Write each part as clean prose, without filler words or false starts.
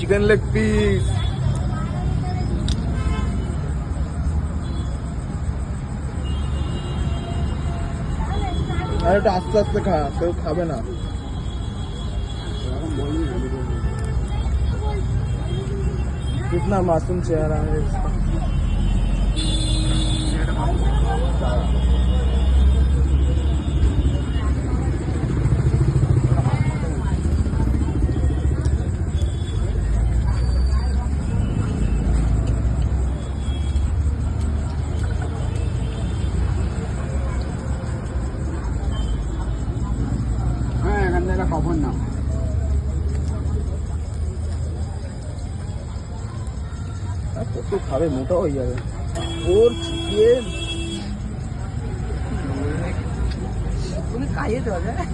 Chicken leg piece. আরে একটু আস্তে আস্তে খা, কেউ খাবে না। कितना मासूम चेहरा है इसका। খবর না কত খাবে, মোটা হয়ে যাবে। ওর চিকেন তুমি খাইয়ে দেওয়া যায়।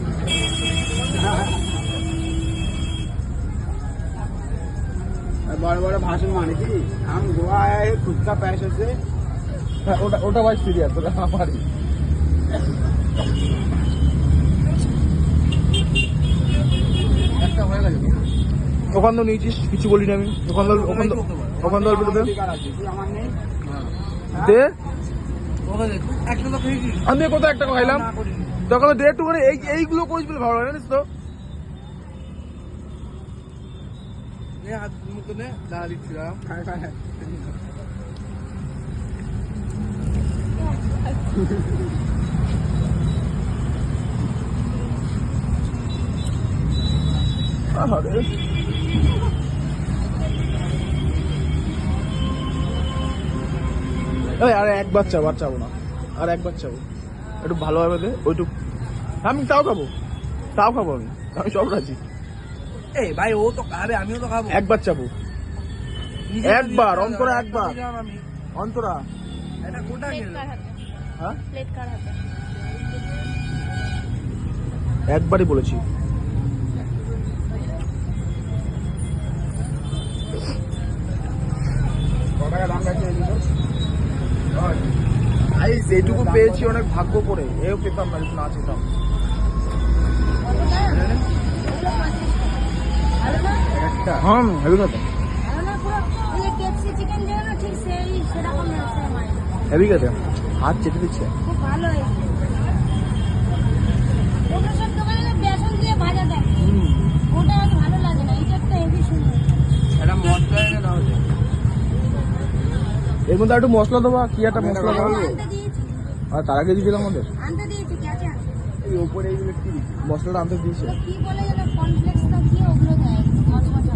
बड़े बड़े भाषण माने की हम गोवा आए हैं खुद का पैसे से। ওটা ওটা ভাই সিরিয়াস, ওটা আমারই। একটা হয়ে গেছে। ওখান তো নিয়েছিস, কিছু বলিনি আমি। ওখান তো অল্প দে। দে আমি কোথাও একটা খাইলাম, তখন দে একটু করে। এইগুলো করিস বলে ভালো লাগে, জানিস তো। হাত মুখে নে, দাঁড়া দিচ্ছিলাম। আরে একবার চাবো না, আর একবার চাবো, একটু ভালোভাবে দে ওইটুক। আমি তাও খাবো আমি সব রাজি। এই ভাই ও তো খাবে, আমিও তো খাবো। একবার চাবো, একবার অন্তরা, একবার অন্তরা। এটা কোটা গেল? হ্যাঁ প্লেট কার হাতে? একবারই বলেছি। যেটুকু পেয়েছি অনেক ভাগ্য করে, এও পেতাম না, না চেতাম। হ্যাঁ হেভি খেতে, হেভি খেতে, হাত চেটে দিচ্ছে। খুব ভালো হয়েছে। ওটা সব দোকানে বেসন দিয়ে ভাজা দেয়, ওটা আর ভালো লাগে না। এটা একটা হেভি সুন্দর। এটা মশলা এনে দাও। এর মধ্যে একটু মশলা দেবো, কি একটা মশলা দেবো। আনতে দিয়েছি, আর তার আগে দিয়েছিলাম আমাদের আনতে দিয়েছি। ক্যাচে এই ওপরে এইগুলো কি মশলাটা আনতে দিয়েছে। কি বলে যেন কনফ্লেক্স না কি ওগুলো দেয়।